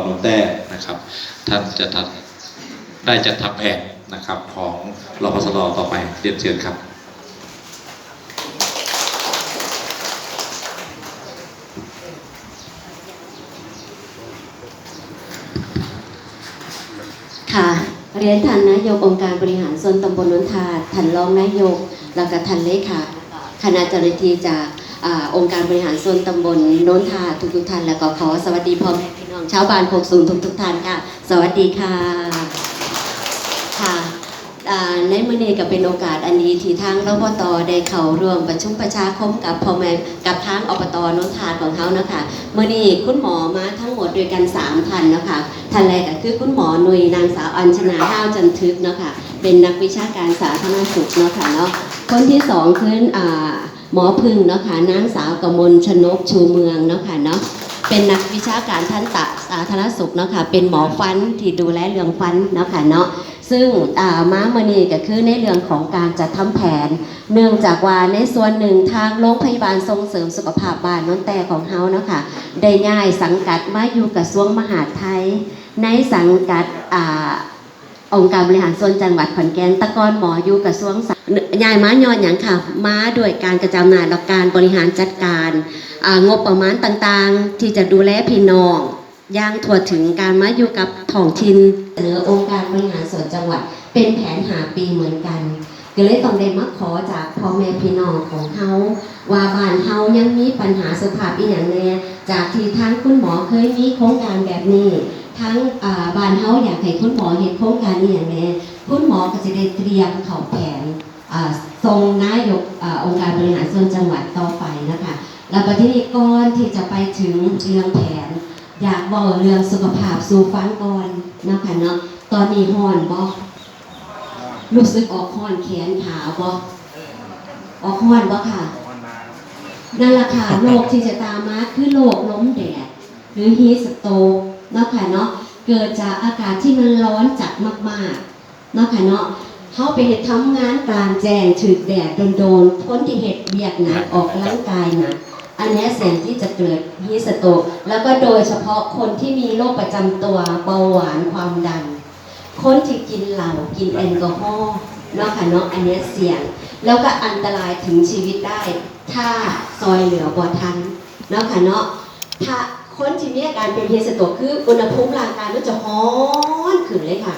หนุนแต้นะครับท่านจะได้จัดทำแผนนะครับของรพสรต่อไปเรียนเชิญครับค่ะเรียนท่านนายกองค์การบริหารส่วนตำบลโนนทาท่านรองนายกแล้วก็ท่านเลขาคณะเจ้าหน้าที่จากองค์การบริหารส่วนตำบลโนนทาทุกท่านแล้วก็ขอสวัสดีพ่อแม่พี่น้องชาวบ้านโคกสูงทุกท่านค่ะสวัสดีค่ะค่ะในมื้อนี้ก็เป็นโอกาสอันดีที่ทางรพต.ได้เข้าร่วมประชุมประชาคมกับพ่อแม่กับทางอบต.โนนทาของเขานะคะมื้อนี้คุณหมอมาทั้งหมดด้วยกัน3ท่านนะคะท่านแรกก็คือคุณหมอหนุ่ยนางสาวอัญชนาห้าวจันทึกเนาะค่ะเป็นนักวิชาการสาธารณสุขเนาะค่ะเนาะคนที่2คือหมอพึ่งเนาะค่ะนางสาวกมลชนกชูเมืองเนาะค่ะเนาะเป็นนักวิชาการทันตสาธารณสุขเนาะค่ะเป็นหมอฟันที่ดูแลเรื่องฟันเนาะค่ะเนาะซึ่งม้ามือนีก็คือในเรื่องของการจัดทำแผนเนื่องจากว่าในส่วนหนึ่งทางโรงพยาบาลส่งเสริมสุขภาพบ้านโนนแต่ของเฮาเนาะค่ะได้ย้ายสังกัดมาอยู่กระทรวงมหาดไทยในสังกัดองค์การบริหารส่วนจังหวัดขอนแก่นตะกอนหมออยู่กระทรวงย้ายมาย้อนอย่างค่ะมาด้วยการกระจายอำนาจและการบริหารจัดการงบประมาณต่างๆที่จะดูแลพี่น้องอย่างทั่วถึงการมาอยู่กับท้องถิ่นเสนอองค์การบริหารส่วนจังหวัดเป็นแผน5 ปีเหมือนกันก็เลยต้องได้มาขอจากพ่อแม่พี่น้องของเฮาว่าบ้านเฮายังมีปัญหาสุขภาพอีหยังแน่จากที่ทางคุณหมอเคยมีโครงการแบบนี้ทั้งบ้านเฮาอยากให้คุณหมอเห็นโครงการอีหยังแน่คุณหมอก็จะได้เตรียมเข้าแผนทรงนายกองค์การบริหารส่วนจังหวัดต่อไปนะคะแล้วประเทศก่อนที่จะไปถึงเรื่องแผนอยากบอกเรื่องสุขภาพสู่ฟังก่อนนะคะเนาะตอนนี้ฮ้อนบ่รู้สึกออกฮ้อนแขนขาบ่ออกฮ้อนบ่ค่ะนั่นล่ะค่ะโรคที่จะตามมาคือโรคลมแดดหรือฮีทสโตรกเนาะค่ะเนาะเกิดจากอากาศที่มันร้อนจัดมากๆเนาะค่ะเนาะเขาไปทำงานกลางแจ้งถึกแดดโดนๆคนที่เฮ็ดเวียกหนักออกกำลังกายหนักอันนี้เสี่ยงที่จะเกิดฮีทสโตรกแล้วก็โดยเฉพาะคนที่มีโรคประจำตัวเบาหวานความดันคนที่กินเหล้ากินแอลกอฮอล์เนาะค่ะเนาะอันนี้เสี่ยงแล้วก็อันตรายถึงชีวิตได้ถ้าซอยเหลือบ่ทันเนาะค่ะเนาะถ้าคนที่มีอาการเป็นฮีทสโตรกคืออุณหภูมิร่างกายมันจะร้อนขึ้นเลยค่ะ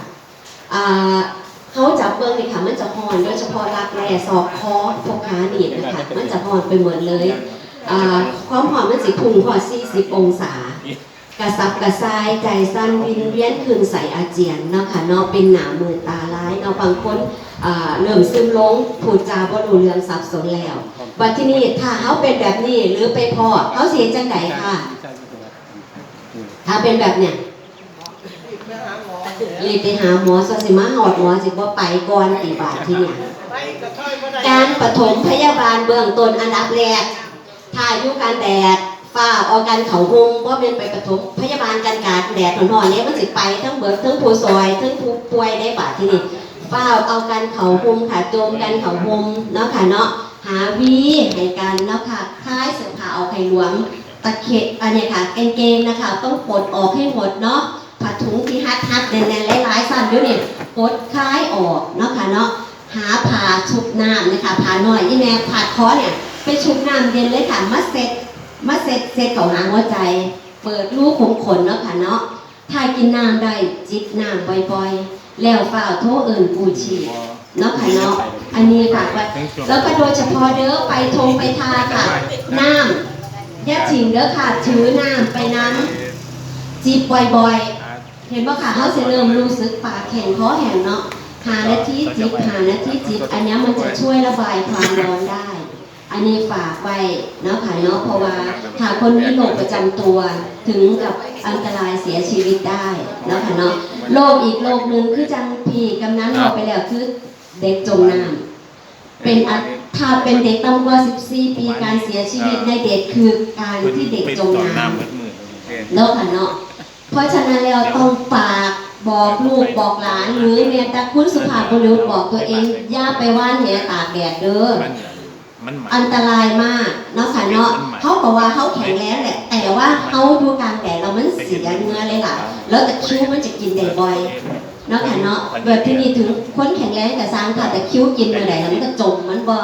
เขาจับเบิ้งเลยค่ะมันจะร้อนโดยเฉพาะรักแร้ศอกคอพวกขาหนีบนะคะมันจะร้อนไปหมดเลยความร้อนมันสิพุ่งพอ40 องศากระสับกระส่ายใจสั่นวิงเวียนขึ้นใส่อาเจียนเนาะค่ะเนาะเป็นหนามือตาร้ายเนาะบางคนเริ่มซึมลงพูดจาบ่รู้เรื่องสับสนแล้วว่าที่นี่ถ้าเขาเป็นแบบนี้หรือไปพอเขาเสียจังไดค่ะถ้าเป็นแบบเนี้ยรีบไปหาหมอซะสิมาหอดหมอสิบ่ไปก่อนตีบาทที่เนี่ยการปฐมพยาบาลเบื้องต้นอันดับแรกถ้าอยู่การแดดฝ้าออกกันเขาหุงว่าเป็นไปปฐมพยาบาลกันกาดแดดหน่อยๆเนี่ยมันสิไปทั้งเบิดทั้งผู้ซอยทั้งผู้ป่วยได้บาทที่นี่ฝ้าเอากันเขาหุงค่ะโจมกันเขาหุงเนาะค่ะเนาะหาวีให้กันเนาะค่ะคล้ายเสื้อผ้าเอาไข่หลวงตะเข็บอันนี้ค่ะกางเกงนะคะต้องปลดออกให้หมดเนาะผ้าถุงที่ฮัดแน่นๆหลายๆสั้นด้วยเนี่ยปลดคล้ายออกเนาะค่ะเนาะหาผ้าชุบน้ำนะคะผ้าหน่อยที่แม่ผ้าคอเนี่ยไปชุบน้ำเย็นเลยค่ะมาเซ็ตเขาหาหัวใจเปิดรูขมขนเนาะค่ะเนาะถ้ากินน้ำได้จิบน้ำบ่อยๆแล้วฝ่าโทษเอิญปูชีเนาะค่ะเนาะอันนี้ฝากไว้แล้วก็โดยเฉพาะเด้อไปทงไปทาค่ะน้ำยัดถิงเด้อค่ะถือน้ำไปน้ำจิบบ่อยๆเห็นป่ะค่ะเขาจะเริ่มรู้สึกปากแข็งคอแห้งเนาะ5 นาทีจิบ5 นาทีจิบอันนี้มันจะช่วยระบายความร้อนได้อันนี้ฝากไปเนาะค่ะเนาะเพราะว่าหากคนมีโรคประจำตัวถึงกับอันตรายเสียชีวิตได้เนาะค่ะเนาะโรคอีกโรคหนึ่งคือจังพี่กำนันบอกไปแล้วคือเด็กจมน้ำเป็นถ้าเป็นเด็กต่ำกว่า14 ปีการเสียชีวิตในเด็กคือการที่เด็กจมน้ำเนาะค่ะเนาะเพราะฉะนั้นแล้วต้องฝากบอกลูกบอกหลานหรือเนี่ยแต่คุณสุภาพบุรุษบอกตัวเองอย่าไปว่านแหตากแดดเด้อ มันหมาย อันตรายมากเนาะค่ะเนาะเขาบอกว่าเขาแข็งแรงแหละ แต่ว่าเขาดูกลางแดดเรามันเสียเนื้อเลยล่ะแล้วแต่คิ้วมันจะกินได้บ่อยเนาะค่ะเนาะเกิดที่นี่ถึงคนแข็งแรงแต่สร้างค่ะแต่คิ้วกินเมื่อใดแล้วมันก็จมมันบ่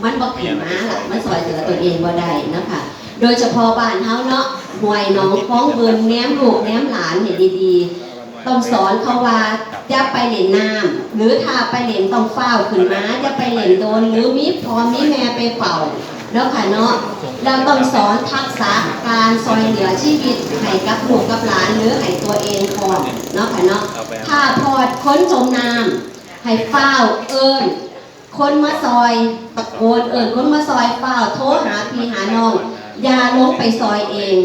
มันบ่ขึ้นมาล่ะมันซอยเหลือตัวเองบ่ได้เนาะค่ะโดยเฉพาะบ้านเฮาเนาะห่วยน้องฟ้องเบิ่นแนมลูกแนมหลานเห็นดีๆต้องสอนเขาว่าอย่าไปเล่นน้ำหรือถ้าไปเล่นต้องเฝ้าขึ้นมาอย่าไปเล่นโดนหรือมีพ่อมีแม่ไปเป่าเนาะค่ะเนาะเราต้องสอนทักษะการซอยเหลือชีวิตให้กับลูกกับหลานหรือให้ตัวเองก่อนเนาะค่ะเนาะถ้าพอดค้นจมน้ำให้เฝ้าเอิ้นคนมาซอยตะโกนเอิ้นคนมาซอยเฝ้าโทรหาพี่หาน้องอย่าลงไปซอยเอง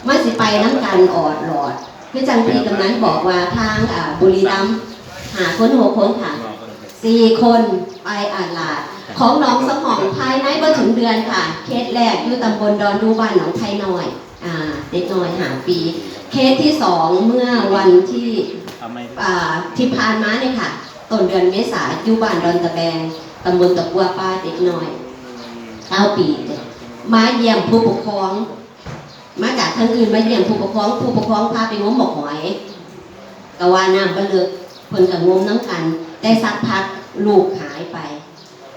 มันสิไปน้ำกันออดหลอดคือจังพี่กำนันบอกว่าทางบุรีรัมย์หาคน6 คนค่ะ4 คนไปลาดของหนองสมองภายในบ่ถึงเดือนค่ะเคสแรกอยู่ตำบลดอนดูบ้านหนองไทยน้อยเด็กน้อย5 ปีเคสที่2เมื่อวันที่ที่ผ่านมาเนี่ยค่ะต้นเดือนเมษายนอยู่บ้านดอนตะแบงตำบลตะกัวป้าเด็กน้อย9 ปีมาเยี่ยมผู้ปกครองมาจากทางอื่นมาเยี่ยมผู้ปกครองพาไปงมหมกหอยกะว่าน้ำก็เลิกเพิ่นกับงมน้ำกันได้สักพักลูกหายไป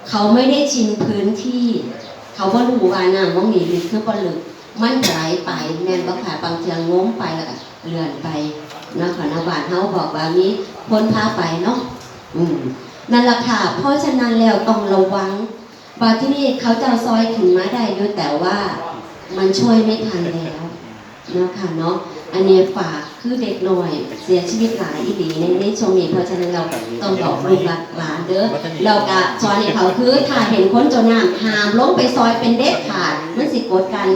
เขาไม่ได้ชินพื้นที่เขาก็รู้ว่าน้ำมันมีลึกคือบ่ลึกมันไหลไปแม่นบ่ค่ะบางเทื่องมไปแล้วก็เลื่อนไปนะคะนะบ้านเฮาบอกว่ามีคนพาไปเนาะนั่นล่ะค่ะเพราะฉะนั้นแล้วต้องระวังบาดที่นี่เขาจะซอยขึ้นมาได้อยู่แต่ว่ามันช่วยไม่ทันแล้วนะคะเนาะอันนี้ฝากคือเด็กหน่อยเสียชีวิตหลายอีหลีในช่วงนี้เพราะฉะนั้นเราต้องบอกลูกหลานเด้อเราก็สอนให้เขาคือถ้าเห็นคนจมน้ำห้ามลงไปซอยเป็นเด็ดขาดมันสิกดกัน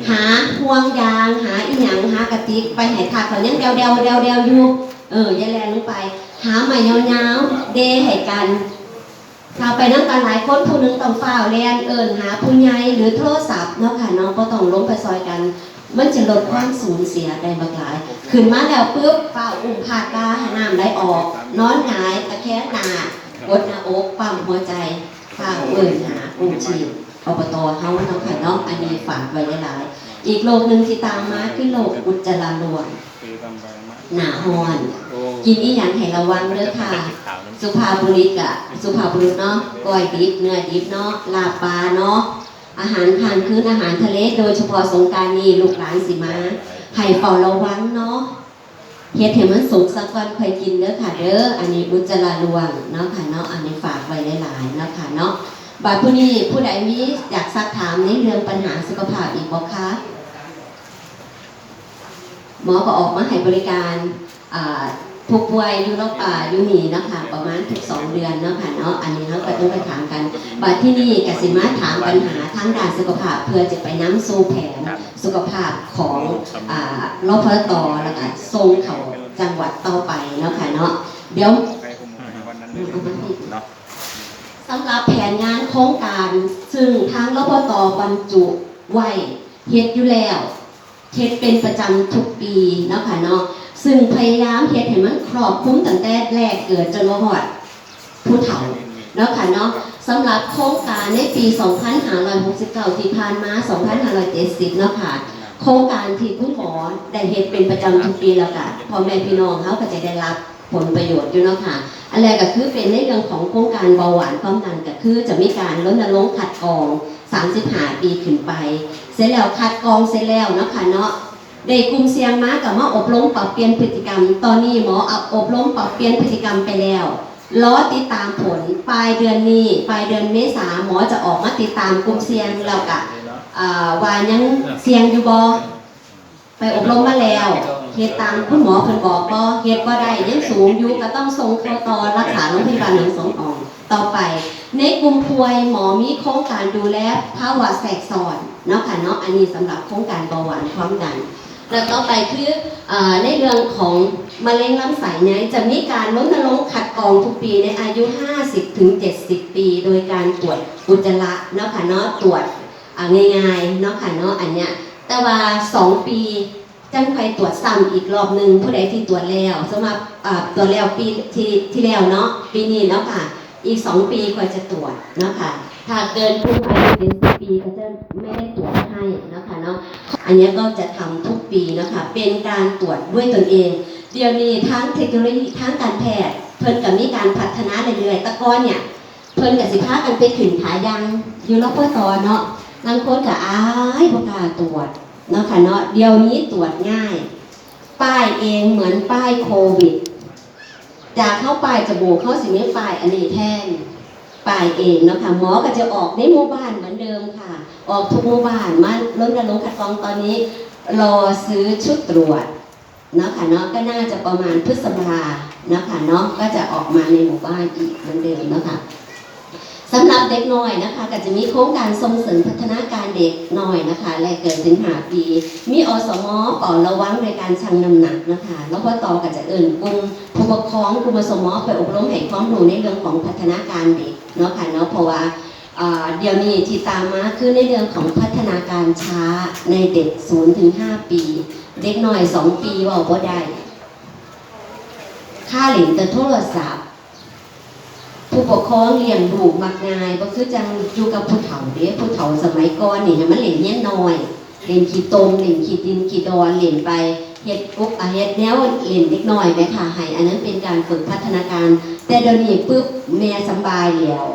หาห่วงยางหาอีหยังหากระติกไปให้ขาดเขายังเดวอยู่อย่าแรงลงไปหาใหม่ยาวๆเดให้กันถ้าไปน้ำกันหลายคนผู้นึงต้องฝ้าวแลนหาผู้ใหญ่หรือโทรศัพท์เนาะค่ะน้องก็ต้องลงไปซอยกันมันจะลดความสูญเสียได้มากหลายขึ้นมาแล้วปุ๊บฝ้าวอุ้มผาดตาให้น้ำไหลออกนอนหงายตะแคงหน้ากดหน้าอกปั๊มหัวใจฝ้าวหาอุ้มชีพอบตเฮาเนาะค่ะเนาะอันนี้ฝากไว้หลายๆอีกโรคนึงที่ตามมาคือโรคอุจจาระล้วนหน้าฮ้อนกินอีหยังให้ระวังเด้อค่ะสุภาพบุรุษเนาะก้อยดิบเนื้อดิบเนาะลาบปลาเนาะอาหารทานคืนอาหารทะเลโดยเฉพาะสงกรานต์นี้ลูกหลานสิมาให้เฝ้าระวังเนาะเฮ็ดให้มันสุกสักก่อนค่อยกินเด้อค่ะเด้ออันนี้อุจจาระล้วนเนาะค่ะเนาะอันนี้ฝากไว้หลายๆเนาะค่ะเนาะบัดผู้ใดมีอยากซักถามในเรื่องปัญหาสุขภาพอีกบ่คะหมอก็ออกมาให้บริการผู้ป่วยอยู่นี่นะคะประมาณทุก2 เดือนเนาะค่ะเนาะอันนี้เราก็ต้องไปถามกันบัดที่นี่กสิมาถามปัญหาทางด้านสุขภาพเพื่อจะไปน้ำสู่แผนสุขภาพของรพต.แล้วก็ส่งเขาจังหวัดต่อไปเนาะค่ะเนาะเดี๋ยวสำหรับแผนงานโครงการซึ่งทางรพต.บรรจุไว้เฮ็ดอยู่แล้วเฮ็ดเป็นประจำทุกปีเนาะค่ะเนาะซึ่งพยายามเฮ็ดให้มันครอบคลุมตั้งแต่แรกเกิดจนมาฮอดผู้เฒ่าเนาะค่ะเนาะสำหรับโครงการในปี 2569 ที่ผ่านมา 2570 เนาะค่ะโครงการที่คุณหมอได้เฮ็ดเป็นประจำทุกปีแล้วก็พ่อแม่พี่น้องเขาก็จะได้รับผลประโยชน์อยู่เนาะค่ะอันแรกก็คือเป็นในเรื่องของโครงการเบาหวานความดันก็คือจะมีการรณรงค์คัดกรอง35 ปีขึ้นไปเสร็จแล้วคัดกรองเสร็จแล้วเนาะค่ะเนาะได้กลุ่มเสี่ยงมากับมาอบรมปรับเปลี่ยนพฤติกรรมตอนนี้หมออบรมปรับเปลี่ยนพฤติกรรมไปแล้วรอติดตามผลปลายเดือนเมษาหมอจะออกมาติดตามกลุ่มเสี่ยงแล้วก็ว่ายังเสี่ยงอยู่บ่ไปอบรมมาแล้วเฮ็ดตามคุณหมอเพิ่นบอกบ่เฮ็ดบ่ได้ยังสูงอยู่ก็ต้องส่งเข้าต่อรักษาโรงพยาบาลหนองสองห้องต่อไปในกลุ่มป่วยหมอมีโครงการดูแลภาวะแทรกซ้อนเนาะค่ะเนาะอันนี้สำหรับโครงการเบาหวานความดันแล้วต่อไปคือในเรื่องของมะเร็งลำไส้เนี่ยจะมีการรณรงค์คัดกรองทุกปีในอายุ 50-70 ปีโดยการตรวจอุจจาระเนาะค่ะเนาะตรวจง่ายๆเนาะค่ะเนาะอันเนี้ยแต่ว่า2 ปีจังไปตรวจซ้ำอีกรอบนึงผู้ใดที่ตรวจแล้วสำหรับตรวจแล้วปีที่แล้วเนาะปีนี้เนาะค่ะอีก2 ปีค่อยจะตรวจเนาะค่ะ หากเกินกลุ่มอายุเป็น10 ปีก็จะไม่ได้ตรวจให้นะคะเนาะอันนี้ก็จะทำทุกปีนะคะเป็นการตรวจด้วยตนเองเดี๋ยวนี้ทั้งเทคโนโลยีทั้งการแพทย์เพิ่นกับมีการพัฒนาเรื่อยๆแต่ก่อนเนี่ยเพิ่นกับสิพากันไปขึ้นขายังอยู่รอบปตเนาะบางคนก็อายบ่กล้าตรวจเนาะค่ะเนาะเดี๋ยวนี้ตรวจง่ายป้ายเองเหมือนป้ายโควิดจากเข้าป้ายจมูกเข้าสิมีป้ายอันนี้แทนป้ายเองเนาะค่ะหมอก็จะออกในหมู่บ้านเหมือนเดิมค่ะออกทุกหมู่บ้านมารณรงค์คัดกรองตอนนี้รอซื้อชุดตรวจเนาะค่ะเนาะก็น่าจะประมาณพฤษภาเนาะค่ะเนาะก็จะออกมาในหมู่บ้านอีกเหมือนเดิมเนาะค่ะสำหรับเด็กน้อยนะคะก็จะมีโครงการส่งเสริมพัฒนาการเด็กน้อยนะคะและเกิดถึง5 ปีมีอสม.เป่าระวังในการชั่งน้ำหนักนะคะแล้วพอต่อก็จะกลุ่มผู้ปกครองกลุ่มอสม.ไปอบรมให้ความรู้ในเรื่องของพัฒนาการเด็กเนาะค่ะเนาะเพราะว่าเดี๋ยวนี้ที่ตามมาคือในเรื่องของพัฒนาการช้าในเด็ก0-5 ปีเด็กน้อย2 ปีว่าบ่ได้ค่าเหรียญแต่โทรศัพท์ผู้ปกครองเลี้ยงลูกมักง่ายก็คือจังอยู่กับผู้เฒ่าเด้ผู้เฒ่าสมัยก่อนนี่นะมันเล่นเงี้ยน้อยเล่นขี้ตมเล่นขี้ดินขี้ดอนเล่นไปเฮ็ดปุ๊บเฮ็ดแนวเล่นเล็กน้อยแม่ค่ะให้อันนั้นเป็นการฝึกพัฒนาการแต่เดี๋ยวนี้ปุ๊บแม่สบายแล้ว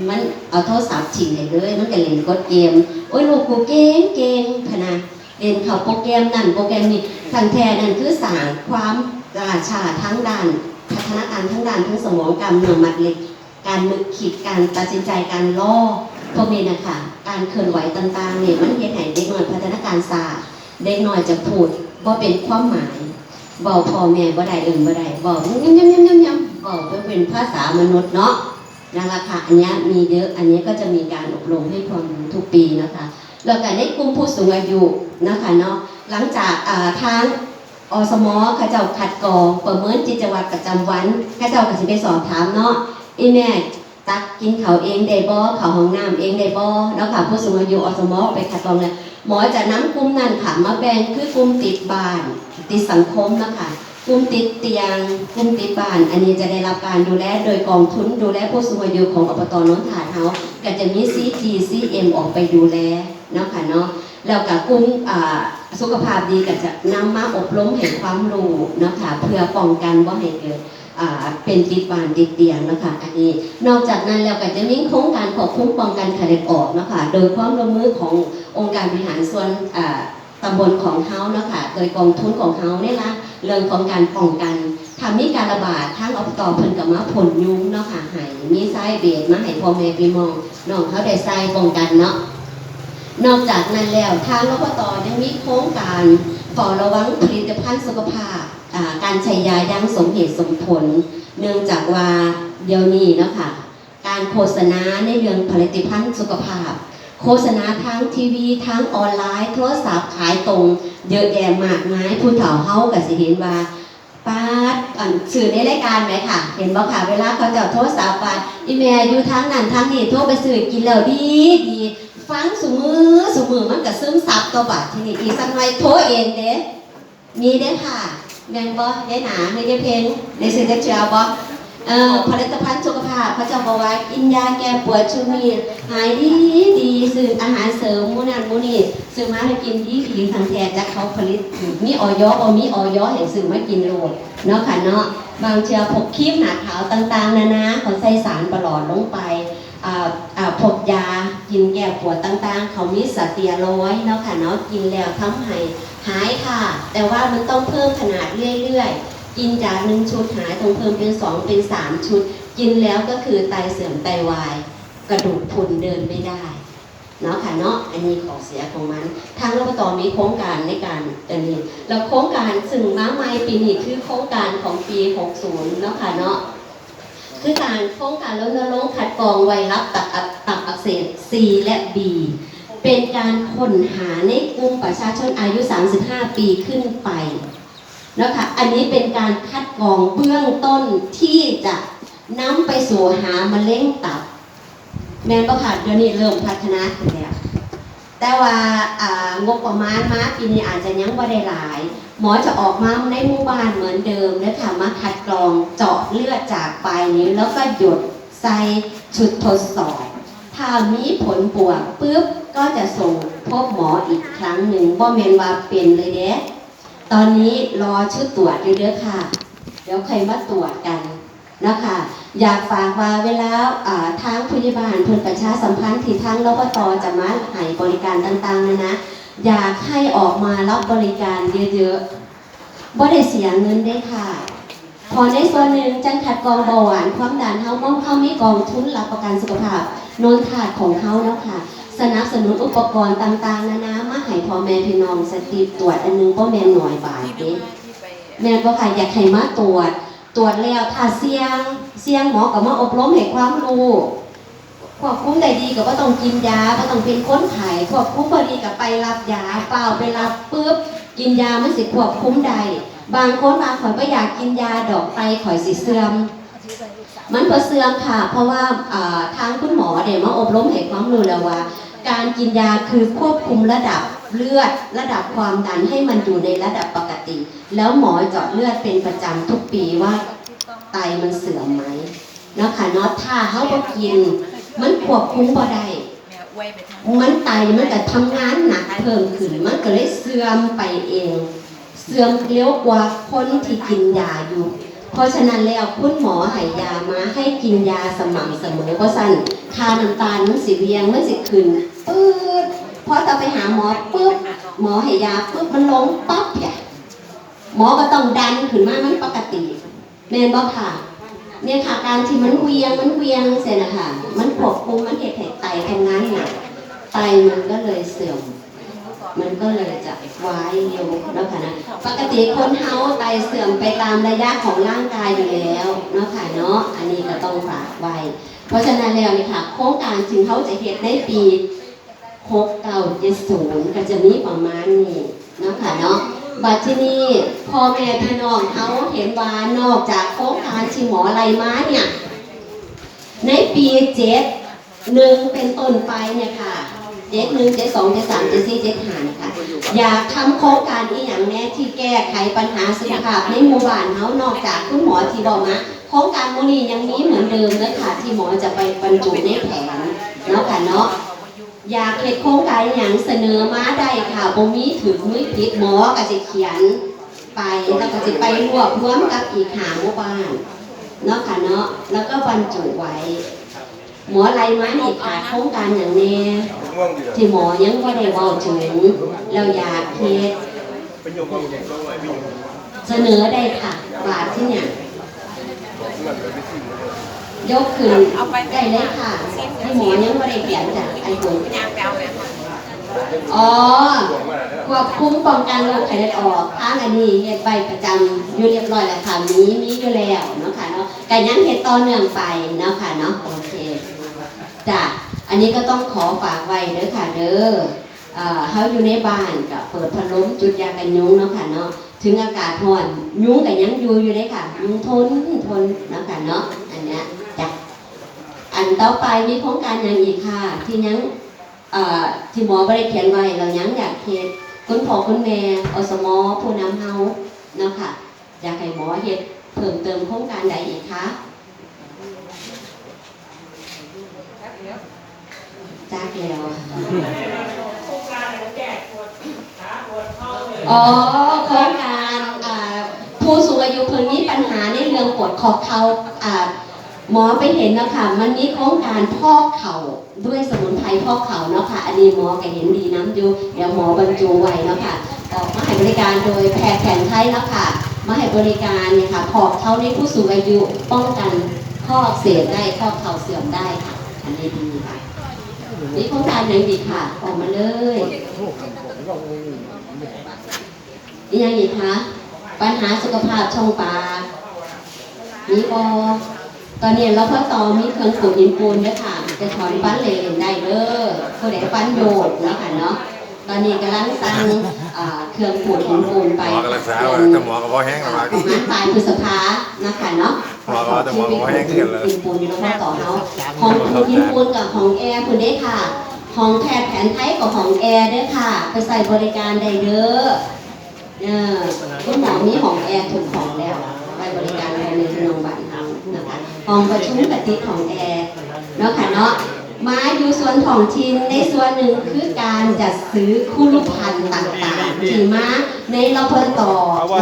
มันเอาโทรศัพท์ทิ้งให้เลยมันก็เล่นกดเกมโอ้ยลูกกูเก่งพะนะเล่นเข้าโปรแกรมนั่นโปรแกรมนี้ทางแท้นั่นคือสร้างความล่าช้าทั้งด้านพัฒนาการทั้งด้านทั้งสมองกล้ามเนื้อมัดเล็กการนึกคิดการตัดสินใจการล่อพวกนี้นะคะการเคลื่อนไหวต่างๆเนี่ยมันเฮ็ดให้เด็กน้อยพัฒนาการช้าเด็กน้อยจะพูดบ่เป็นความหมายเว้าพ่อแม่บ่ได้บ่ได้เว้าย่ำๆๆๆเว้าเป็นภาษามนุษย์เนาะนั่นล่ะค่ะอันนี้มีเยอะอันนี้ก็จะมีการอบรมให้ความรู้ทุกปีนะคะแล้วก็ในกลุ่มผู้สูงอายุนะคะเนาะหลังจากทางอสม.เขาเจ้าคัดกรองประเมินกิจวัตรประจำวันเขาเจ้าก็สิไปสอบถามเนาะอีแม่ตักกินข้าวเองได้บ่เข้าห้องน้ำเองได้บ่เนาะค่ะผู้สูงอายุอสม.ไปคัดกรองแล้วหมอจะนำกลุ่มนั้นค่ะมาแบ่งคือกลุ่มติดบ้านติดสังคมนะคะกลุ่มติดเตียงกลุ่มติดบ้านอันนี้จะได้รับการดูแลโดยกองทุนดูแลผู้สูงอายุของอบต.โนนถาดเฮาก็จะมี CG CM ออกไปดูแลเนาะค่ะเนาะแล้วก็กลุ่มสุขภาพดีก็จะนำมาอบรมให้ความรู้นะคะเพื่อป้องกันว่าให้เกิดเป็นติดบ้านติดเตียงนะคะอันนี้นอกจากนั้นแล้วก็จะมีโครงการควบคุมป้องกันไข้เลือดออกนะคะโดยความร่วมมือขององค์การบริหารส่วนตำบลของเฮานะคะโดยกองทุนของเฮาเนี่ยละเรื่องของการป้องกันทำให้การระบาดทั้งอบต.เพิ่นก็มาผลยุงเนาะค่ะให้มีไส้เบสมาให้พ่อแม่พี่น้องน้องเขาได้ใส่ป้องกันเนาะนอกจากนั้นแล้วทางอบต.ยังมีโครงการเฝ้าระวังผลิตภัณฑ์สุขภาพการใช้ยาอย่างสมเหตุสมผลเนื่องจากว่าเดี๋ยวนี้เนาะค่ะการโฆษณาในเรื่องผลิตภัณฑ์สุขภาพโฆษณาทางทีวีทางออนไลน์โทรศัพท์ขายตรงเยอะแยะมากมายผู้เฒ่าเฮาก็สิเห็นว่าป้าสื่อในรายการไหมค่ะเห็นบ่ค่ะเวลาเขาจะโทรศัพท์ไปอีแม่อยู่ทางนั้นทางนี้โทรไปซื้อกินแล้วดีฟังสุมือมันก็ซึมซับตัวบัดทีนี้อีกสักหน่อยโทรเองเด้มีเด้ค่ะแม่นบ่ได้หนาไม่ได้เพลงได้ซื้อได้เชื่อบ่ผลิตภัณฑ์สุขภาพเขาจะบอกว่ากินยาแก้ปวดชุนี้หายดีซื้ออาหารเสริมมื้อนั้นมื้อนี้ซื้อมาให้กินดีทางแท้จากเขาผลิตมีออยบ่มีออยให้ซื้อมากินโลดเนาะค่ะเนาะบางเชื่อพวกครีมหนาขาวต่างๆนานาเขาใส่สารประหลอดลงไปพวกยากินแก้ปวดต่างๆเขามีสเตียรอยด์เนาะค่ะเนาะกินแล้วทำให้หายค่ะแต่ว่ามันต้องเพิ่มขนาดเรื่อยๆกินจาก1 ชุดหายต้องเพิ่มเป็น2เป็น3 ชุดกินแล้วก็คือไตเสื่อมไตวายกระดูกพรุนเดินไม่ได้เนาะค่ะเนาะอันนี้ของเสียของมันทางอบต.มีโครงการในการอันนี้แล้วโครงการซึ่งมาใหม่ปีนี้คือโครงการของปี60เนาะค่ะเนาะคือการโครงการรณรงค์คัดกรองไวรัสตับอักเสบ C และ B เป็นการค้นหาในกลุ่มประชาชนอายุ35 ปีขึ้นไปนะคะอันนี้เป็นการคัดกรองเบื้องต้นที่จะนำไปสู่หามะเร็งตับแม่นบ่ค่ะเดี๋ยวนี้เริ่มพัฒนาขึ้นแล้วแต่ว่างบประมาณมาปีนี้อาจจะยังบ่ได้หลายหมอจะออกมาในหมู่บ้านเหมือนเดิมนะคะมาคัดกรองเจาะเลือดจากปลายนิ้วแล้วก็หยดใส่ชุดทดสอบ ถ้ามีผลบวกปุ๊บก็จะส่งพบหมออีกครั้งหนึ่งบ่แม่นว่าเป็นเลยเด้ตอนนี้รอชุดตรวจอยู่เด้อค่ะเดี๋ยวใครมาตรวจกันนะคะอยากฝากว่าเวลาทางพยาบาลเพิ่นประชาสัมพันธ์ที่ทางรปตจะมาให้บริการต่างๆนะอยากให้ออกมารับบริการเยอะๆบ่ได้เสียเงินได้ค่ะพอในส่วนหนึ่งจังคัดกรองเบาหวานความดันเฮามองเข้ามีกองทุนรับประกันสุขภาพโนนถาดของเขาแล้วค่ะสนับสนุนอุปกรณ์ต่างๆนามาให้พ่อแม่พี่น้องสติตรวจอันนึงบ่แม่นหน่อยบาทเด้แม่นบ่ค่ะอยากให้มาตรวจแล้วถ้าเสี่ยงหมอก็มาอบรมให้ความรู้ควบคุมได้ดีก็บ่ต้องกินยาบ่ต้องเป็นคนไข้ควบคุมบ่ดีก็ไปรับยาเปล่าไปรับปึ๊บกินยามันสิควบคุมได้บางคนมาข่อยบ่อยากกินยาดอกไตข่อยสิเสื่อมมันบ่เสื่อมค่ะเพราะว่าทางคุณหมอได้มาอบรมให้ความรู้แล้วว่าการกินยาคือควบคุมระดับเลือดระดับความดันให้มันอยู่ในระดับปกติแล้วหมอเจาะเลือดเป็นประจำทุกปีว่าไตมันเสื่อมไหมเนาะค่ะเนาะถ้าเฮาบ่กินมันควบคุมบ่ได้มันไตมันก็ทำงานหนักเพิ่มขึ้นมันก็เลยเสื่อมไปเองเสื่อมเร็วกว่าคนที่กินยาอยู่เพราะฉะนั้นแล้วคุณหมอให้ยามาให้กินยาสม่ำเสมอเพราะสั่นค่าน้ำตาลมันสิเรียงมันสิขึ้นปื๊ดพอจะไปหาหมอปุ๊บหมอให้ยาปุ๊บมันลงปั๊บเนี่ยหมอก็ต้องดันขึ้นมามันปกติแม่นบ่ค่ะเนี่ยค่ะการที่มันเวียงเสร็จนะคะมันควบคุมมันเฮ็ดให้ไตทำงานหนักไตมันก็เลยเสื่อมมันก็เลยจะวายเร็วแล้วค่ะนะปกติคนเฮาไตเสื่อมไปตามระยะของร่างกายอยู่แล้วเนาะค่ะเนาะอันนี้ก็ต้องฝากไว้เพราะฉะนั้นแล้วนี่ค่ะโครงการจึงเขาจะเฮ็ดในปี6970ก็จะมีประมาณนี้เนาะค่ะเนาะบัดที่นี่พ่อแม่พี่น้องเขาเห็นว่านอกจากโครงการที่หมออะไรมาเนี่ยในปี71เป็นต้นไปเนี่ยค่ะ71 72 73 74 75นะคะอยากทำโครงการอีหยังแน่ที่แก้ไขปัญหาสุขภาพในหมู่บ้านเฮานอกจากคุณหมอที่บอกมาโครงการมื้อนี้ยังมีเหมือนเดิมนะคะที่หมอจะไปบรรจุในแผนเนาะค่ะเนาะอยากเฮ็ดโครงการอหยังเสนอมาได้ค่ะบ่มีถึงมือผิดหมอก็จะเขียนไปแล้วก็จะไปรวบรวมกับอีก5หมู่บ้านเนาะค่ะเนาะแล้วก็บรรจุไว้หมออะไรมาอีกค่ะโครงการอย่างแน่ที่หมอยังบ่ได้เว้าถึงเราอยากเฮ็ดเสนอได้ค่ะบาทที่เนี่ยยกขึ้นได้เลยค่ะที่หมอยังบ่ได้เขียนจ้ะไอ้คนอ๋อควบคุมป้องกันโรคไข้เลือดออกทางอันนี้เฮ็ดใบประจำอยู่เรียบร้อยแล้วค่ะมีอยู่แล้วเนาะค่ะเนาะก็ยังเฮ็ดต่อเนื่องไปเนาะค่ะเนาะโอเคจ้ะอันนี้ก็ต้องขอฝากไว้เด้อค่ะเด้อเฮาอยู่ในบ้านก็เปิดพัดลมจุดยากันยุงเนาะค่ะเนาะถึงอากาศร้อนยุงก็ยังอยู่เด้ค่ะยุงทนเนาะค่ะเนาะอันเนี้ยจ้ะอันต่อไปมีโครงการอย่างอีกค่ะที่ยังที่หมอบ่ได้เขียนไว้เรายังอยากเฮ็ดคุณพ่อคุณแม่อสมผู้นำเฮาเนาะค่ะอยากให้หมอเฮ็ดเพิ่มเติมโครงการใดอีกคะจักแล้วอ๋อโครงการผู้สูงอายุเพิ่นมีปัญหาในเรื่องปวดข้อเข่าหมอไปเห็นนะคะมันมีโครงการพอกเข่าด้วยสมุนไพรพอกเข่าเนาะค่ะอันนี้หมอก็เห็นดีน้ำอยู่เดี๋ยวหมอบรรจุไว้เนาะค่ะออกมาให้บริการโดยแพทย์แผนไทยเนาะค่ะมาให้บริการเนี่ยค่ะพอกเข่าในผู้สูงอายุป้องกันข้ออักเสบได้ข้อเข่าเสื่อมได้ค่ะอันนี้ดีค่ะนี่โครงการไหนดีค่ะออกมาเลยนี่ยังอีกคะปัญหาสุขภาพช่องปากมีบอตอนนี้เราพ่อต่อมีเครื่องขูดหินปูนด้วยค่ะจะถอนฟันเหลวได้เด้อผู้ใดฟันโยกแล้วค่ะเนาะตอนนี้กำลังสั่งเครื่องขูดหินปูนไปหมอกำลังสาวแต่หมอกับพ่อแห้งแล้วมาปลายพฤษภานะคะเนาะหมอกับหมอกับพ่อแห้งขึ้นเลยหินปูนอยู่แล้วพ่อต่อเขาของหินปูนกับของแอร์คุณได้ค่ะของแพทย์แผนไทยกับของแอร์ด้วยค่ะไปใส่บริการได้เด้อคุณหมอมีของแอร์ถูกของแล้วไปบริการในโรงพยาบาลทำนะคะห้องประชุมกติของแอร์เนาะค่ะเนาะ มาอยู่ส่วนของถิ่นในส่วนหนึ่งคือการจัดซื้อคู่ลูกพันธุ์ต่างๆที่มาในรพต.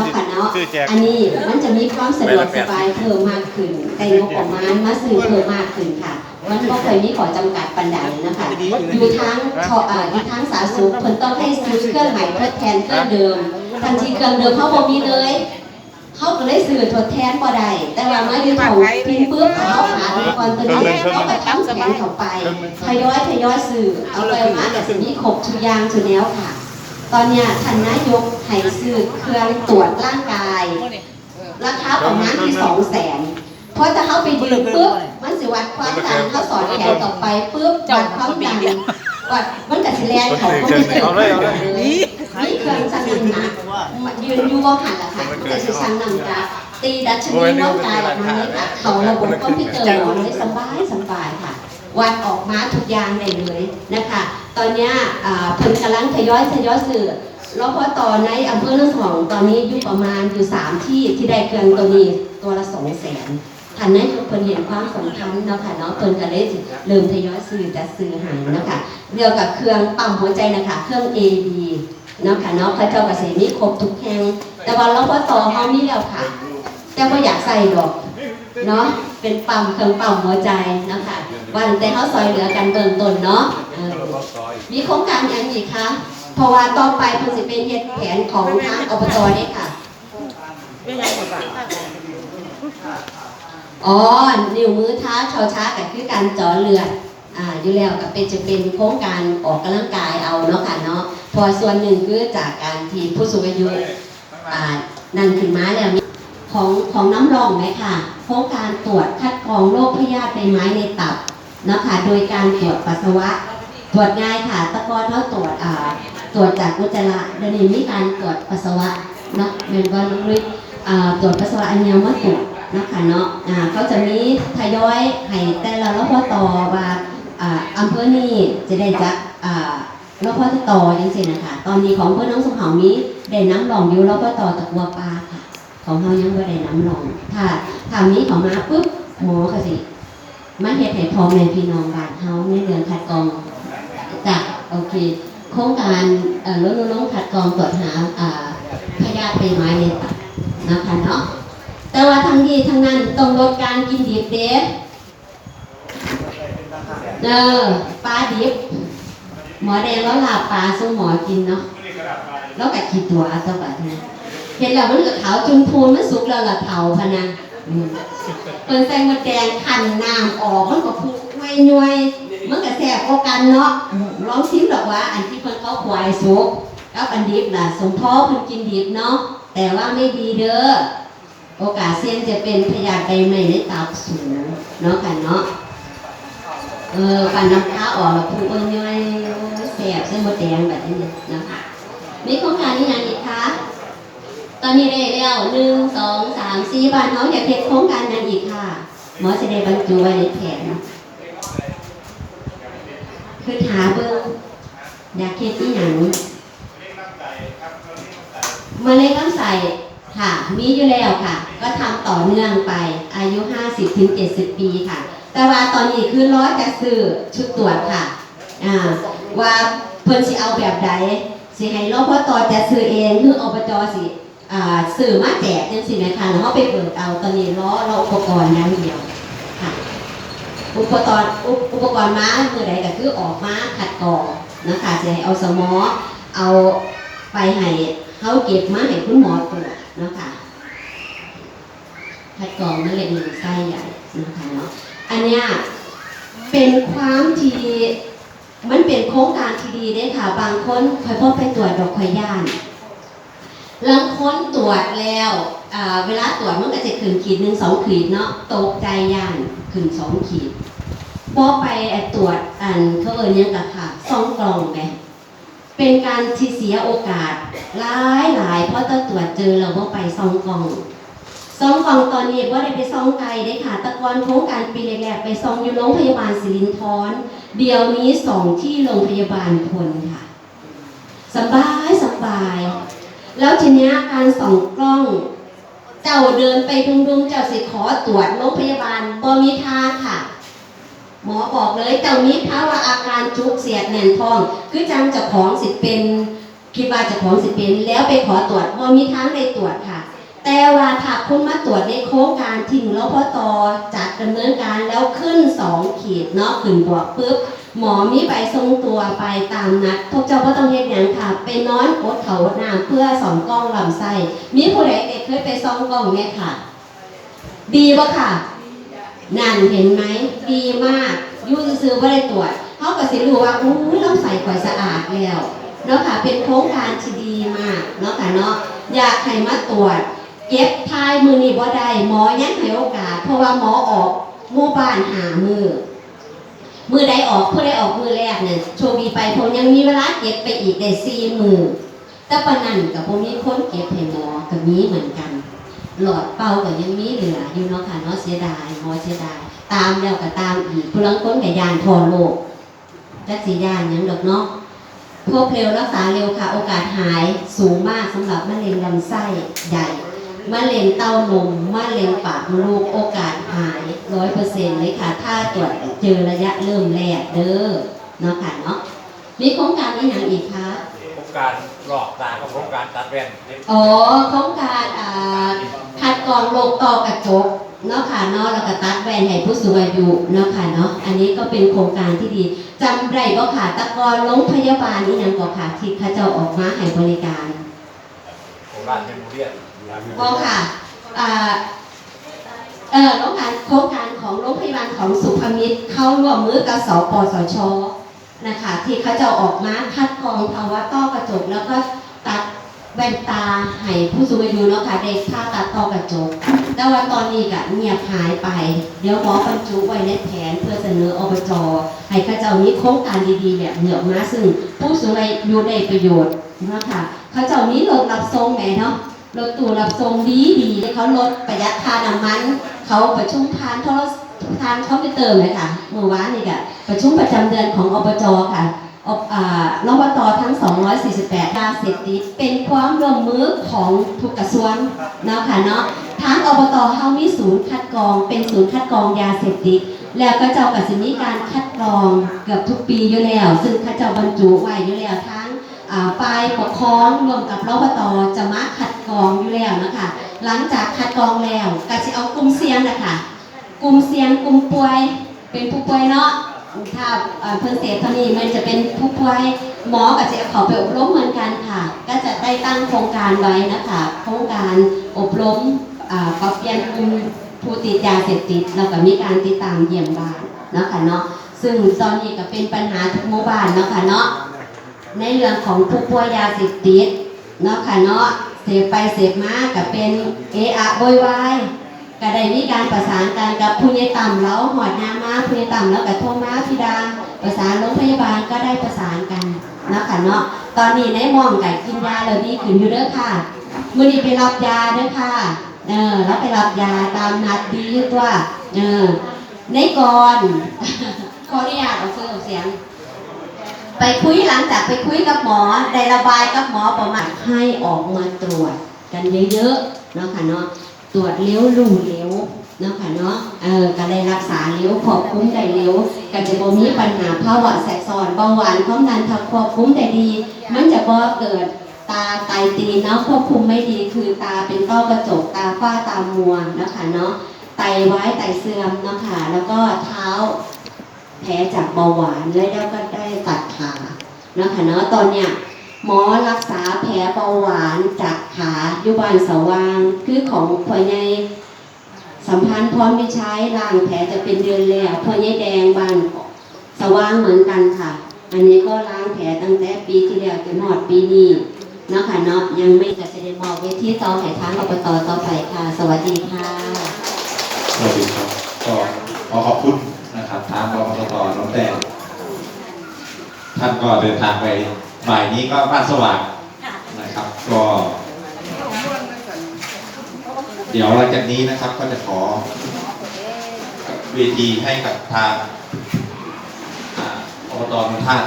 นะคะเนาะอันนี้มันจะมีความสะดวกสบายเพิ่มมากขึ้นได้งบประมาณมาซื้อเพิ่มมากขึ้นค่ะมันก็เคยมีข้อจำกัดปัญหานะคะอยู่ทั้งสาธารณสุขเพิ่นต้องให้ซื้อเครื่องใหม่ทดแทนเครื่องเดิมทันทีเครื่องเดิมเขาบ่มีเลยเขาก็เลยซื้อทดแทนบ่ได้แต่ว่ามาอยู่ของพิมพ์ปุ๊บเขาหาอุปกรณ์ตัวนี้เขาก็ทำแทนเข้าไปทยอยซื้อเอาไปมาแต่สิมีครบทุกอย่างทุกแนวค่ะ ตอนเนี้ยท่านนายกให้ซื้อเครื่องตรวจร่างกายราคาประมาณที่200,000พอจะเข้าไปดึงปุ๊บมันสิวัดความดันเขาสอนแขนต่อไปปุ๊บวัดความดันวัดมันกับสิแลนเขาก็ไม่เจอนี่เครื่องชั่งน้ำหนักยืนอยู่ว่าหันละค่ะจะชั่งน้ำหนักตีดัชนีร่างกายออกมาเลยค่ะเขาระบบคอมพิวเตอร์เลยสบายค่ะวัดออกมาทุกอย่างได้เลยนะคะตอนนี้เพิ่นกำลังทยอยซื้อรพต.ในอำเภอเรื่องของตอนนี้อยู่ประมาณอยู่3ที่ได้เครื่องตัวนี้ตัวละ200,000ท่านนายกเพิ่นเห็นความสำคัญเนาะค่ะเนาะเพิ่นก็เลยเริ่มทยอยซื้อจัดซื้อให้นะคะเกี่ยวกับเครื่องปั๊มหัวใจนะคะเครื่อง AED เนาะค่ะเนาะพระเจ้าเกษตรมีครบทุกแห่งแต่ว่ารพต.เฮามีแล้วค่ะแต่บ่อยากใส่ดอกเนาะเป็นปั๊มเครื่องปั๊มหัวใจนะคะว่าแต่เฮาซอยเหลือกันเบื้องต้นเนาะมีโครงการอย่างอีกคะเพราะว่าต่อไปเพิ่นสิเป็นเฮ็ดแผนของทางอบต.นี่ค่ะอ๋อนิ้วมือเท้าช้าๆก็คือการเจาะเลือดอยู่แล้วก็จะเป็นโครงการออกกำลังกายเอาเนาะค่ะเนาะพอส่วนหนึ่งคือจากการที่ผู้สูงอายุนั่นขึ้นมาแล้วของน้ำรองไหมค่ะโครงการตรวจคัดกรองโรคพยาธิใบไม้ในตับนะคะโดยการตรวจปัสสาวะตรวจง่ายค่ะตะกอนเขาตรวจจากอุจจาระเดี๋ยวนี้มีการตรวจปัสสาวะนะเหมือนว่าตรวจปัสสาวะอันนี้มาตรวจนะคะเนาะเขาจะมีทยอยให้แต่ละรพต.ว่าอำเภอนี้จะได้จัดรพต.จังซี่นะคะตอนนี้ของอำเภอหนองสมเหามีได้น้ำรองอยู่รพต.ตะกัวปลาค่ะของเฮายังบ่ได้น้ำรองถ้ามีเขามาปุ๊บหมอก็สิมาเฮ็ดให้พ่อแม่พี่น้องบ้านเฮาในเรื่องคัดกรองจ้ะโอเคโครงการรณรงค์คัดกรองตรวจหาพยาธิใบไม้ในตับนะคะเนาะแต่ว่าทั้งนี้ทั้งนั้นต้องลดการกินดิบเด้ปลาดิบหมอแดงแล้วลาปลาสู้หมอกินเนาะแล้วก็คิดตัวตัวแบบนี้เห็นแล้วมันก็ขาวจุนพูนมันสุกแล้วละเผาพะนะเปิดแซงมดแดงขันน้ำออกมันก็พุย่อยมันก็แสบกว่ากันเนาะร้องซิมดอกว่าอันที่เพิ่นเขาควายสุกแล้วอันดิบล่ะสมพ่อเพิ่นกินดิบเนาะแต่ว่าไม่ดีเด้อโอกาสเสี่ยงจะเป็นพยาธิใบไม้ในตับสูงเนาะกันเนาะการน้ำค้าออกแล้วพุย่อยแสบเส้นมดแดงแบบนี้นะคะมีโครงการนี้อย่างอีกคะตอนนี้ได้แล้ว1 2 3 4บ้านเขาอยากเฮ็ดโครงการนั้นอีกค่ะหมอจะได้บรรจุไว้ในแผนคือหาเบิ่งอยากเฮ็ดอีหยังมะเร็งลำไส้ค่ะมีอยู่แล้วค่ะก็ทำต่อเนื่องไปอายุ 50-70 ปีค่ะแต่ว่าตอนนี้คือร้อยจะซื้อชุดตรวจค่ะว่าเพิ่นสิเอาแบบใดสิให้รพต.จะซื้อเองหรืออบจ.สิสื่อมาแจกจังซี่นะคะแล้วเฮาไปเปิดเอาตอนนี้เราอุปกรณ์อย่างเดียวค่ะอุปกรณ์มาเมื่อใดก็คือออกมาคัดกรองนะคะสิให้เอาสมอเอาไปให้เฮาเก็บมาให้คุณหมอตรวจนะคะคัดกรองมะเร็งลำไส้ใหญ่นะคะเนาะอันเนี้ยเป็นความที่มันเป็นโครงการที่ดีได้ค่ะบางคนคอยพบไปตรวจดอกข่อยย่านลังค้นตรวจแล้วเวลาตรวจมันก็จะขึ้นขีด1 2 ขีดเนาะตกใจย่านขึ้น2 ขีดพอไปตรวจเขายังกับค่ะ2 กล่องไงเป็นการที่เสียโอกาสหลายเพราะตรวจเจอเราว่าไป2 กล่องตอนนี้ว่าได้ไป2 ไกลได้ค่ะตะกอนโครงการปีแรกๆไป2อยู่โรงพยาบาลศิรินธรเดี๋ยวนี้2ที่โรงพยาบาลพลค่ะสบายแล้วทีนี้การส่องกล้องเจ้าเดินไปดุงๆเจ้าสิขอตรวจโรงพยาบาลบ่มีทางค่ะ หมอบอกเลยเจ้ามีภาวะอาการจุกเสียดแน่นท้อง คือจังเจ้าของสิเป็นคิดว่าเจ้าของสิเป็นแล้วไปขอตรวจบ่มีทางได้ตรวจค่ะ แต่ว่าถ้าคุณมาตรวจในโครงการที่รพต.จัดดำเนินการแล้วขึ้น2 ขีดเนาะขึ้นบวกปุ๊บหมอมีใบส่งตัวไปตามนัดพวกเจ้าก็ต้องเฮ็ดหยังค่ะไปนอนอดเขาอดน้ำเพื่อส่องกล้องลำไส้มีผู้ใดเคยไปส่องกล้องไหมค่ะ ดีบ่ค่ะนั่นเห็นไหมดีมากยู่ซื้อๆบ่ได้ตรวจเขาก็สิรู้ว่าอู้ลำไส้ข่อยสะอาดแล้วเนาะค่ะเป็นโครงการที่ดีมากเนาะค่ะเนาะอยากให้มาตรวจเก็บทายมือนี่บ่ได้หมอยังให้โอกาสเพราะว่าหมอออกหมู่บ้านหามือใดออกผู้ใดออกมือแรกเนี่ยโชคดีไปผมยังมีเวลาเก็บไปอีกได้4 มือแต่ปานนั้นกับผมมีคนเก็บให้หมอก็มีเหมือนกันหลอดเป่าก็ยังมีเหลืออยู่เนาะค่ะเนาะเสียดายหมอเสียดายตามแล้วก็ตามอีกผู้ลังคนกับยานพอโลกจักสิยานหยังดอกเนาะพบเร็วรักษาเร็วค่ะโอกาสหายสูงมากสำหรับมะเร็งลำไส้ใหญ่มะเร็งเต้านมมะเร็งปากมดลูกโอกาสหาย 100% เลยค่ะถ้าตรวจเจอระยะเริ่มแรกเด้อเนาะค่ะเนาะมีโครงการอีกอย่างอีกคะ โครงการหลอกตากับโครงการตัดแว่น อ๋อโครงการคัดกรองโรคต้อกระจกเนาะค่ะเนาะแล้วก็ตัดแว่นให้ผู้สูงอายุเนาะค่ะเนาะอันนี้ก็เป็นโครงการที่ดีจำได้บ่ค่ะตะกอนโรงพยาบาลนี่ยังบ่ค่ะที่เขาเจ้าออกมาให้บริการ โคราชเมมโมเรียล บ่ค่ะโครงการของโรงพยาบาลของสุภมิตรเข้าร่วมมือกับสปสชนะคะที่เขาจะออกมาคัดกรองภาวะต้อกระจกแล้วก็ตัดแว่นตาให้ผู้สูงอายุเนาะค่ะได้ผ่าตัดต้อกระจกแต่ว่าตอนนี้ก็เงียบหายไปเดี๋ยวหมอบรรจุไว้ในแผนเพื่อเสนออบจให้เขาเจ้ามีโครงการดีๆแบบเหนือมาซึ่งผู้สูงอายุได้ประโยชน์นะคะเขาเจ้ามีรถรับส่งแหมเนาะรถตู้รับส่งดีเขาลดประหยัดค่าน้ำมันเขาประชุมทานคอมพิวเตอร์เลยค่ะเมื่อวานนี่ก็ประชุมประจำเดือนของอบจค่ะรบตทั้ง248ยาเสพติดเป็นความร่วมมือของทุกกระทรวงเนาะค่ะเนาะทางอบตเฮามีศูนย์คัดกรองเป็นศูนย์คัดกรองยาเสพติดแล้วก็เจ้าก็สิมีการคัดกรองเกือบทุกปีอยู่แล้วซึ่งเขาเจ้าบรรจุไว้อยู่แล้วทั้งฝ่ายปกครองรวมกับรบตจะมาคัดกรองอยู่แล้วนะคะหลังจากคัดกรองแล้วก็สิเอากลุ่มเสี่ยงนะคะกลุ่มเสี่ยงกลุ่มป่วยเป็นผู้ป่วยเนาะถ้าเพิ่นเสพเท่านี้มันจะเป็นผู้ป่วยหมอก็จะเอาเขาไปอบรมเหมือนกันค่ะก็จะได้ตั้งโครงการไว้นะคะโครงการอบรมปรับเปลี่ยนกลุ่มผู้ติดยาเสพติดแล้วก็มีการติดตามเยี่ยมบ้านเนาะค่ะเนาะซึ่งตอนนี้ก็เป็นปัญหาทุกหมู่บ้านเนาะค่ะเนาะในเรื่องของผู้ป่วยยาเสพติดเนาะค่ะเนาะเสพไปเสพมาก็เป็นเอะอะโวยวายก็ได้มีการประสานกันกับผู้ใหญ่ต่ำแล้วหอดยามาผู้ใหญ่ต่ำแล้วกับโทรมาพิดาประสานโรงพยาบาลก็ได้ประสานกันเนาะค่ะเนาะตอนนี้ในมองกับกินยาแล้วดีขึ้นอยู่เด้อค่ะมื้อนี้ไปรับยาเด้อค่ะแล้วไปรับยาตามนัดดีอยู่ตัวในก่อน ขออนุญาตเอาเสียงไปคุยหลังจากไปคุยกับหมอได้ระบายกับหมอประมาณให้ออกมาตรวจกันเยอะๆเนาะค่ะเนาะตรวจเลี้ยวรู้เลี้ยวเนาะค่ะเนาะก็ได้รักษาเลี้ยวควบคุมได้เลี้ยวก็จะบ่มีปัญหาภาวะแทรกซ้อนเบาหวานความดันถ้าควบคุมได้ดีมันจะบ่เกิดตาไตตีนเนาะควบคุมไม่ดีคือตาเป็นต้อกระจกตาฝ้าตามัวเนาะค่ะเนาะไตวายไตเสื่อมเนาะค่ะแล้วก็เท้าแผลจากเบาหวานแล้วก็ได้ตัดขาเนาะค่ะเนาะตอนเนี้ยหมอรักษาแผลเบาหวานจากขาอยู่บ้านสว่างคือของพ่อใหญ่สัมพันธ์พร้อมวิชัยล้างแผลจะเป็นเดือนแล้วพ่อใหญ่แดงบ้านสว่างเหมือนกันค่ะอันนี้ก็ล้างแผลตั้งแต่ปีที่แล้วจนหอดปีนี้เนาะค่ะเนาะยังไม่จะได้มอบเวทีต่อให้ทางอบตต่อไปค่ะสวัสดีค่ะ สวัสดีครับก็ขอขอบคุณนะครับทางรพสตน้องแดงท่านก็เดินทางไปบ่ายนี้ก็บ้านสว่างนะครับก็เดี๋ยวหลังจากนี้นะครับก็จะขอเวทีให้กับทางอบตนนทาตุ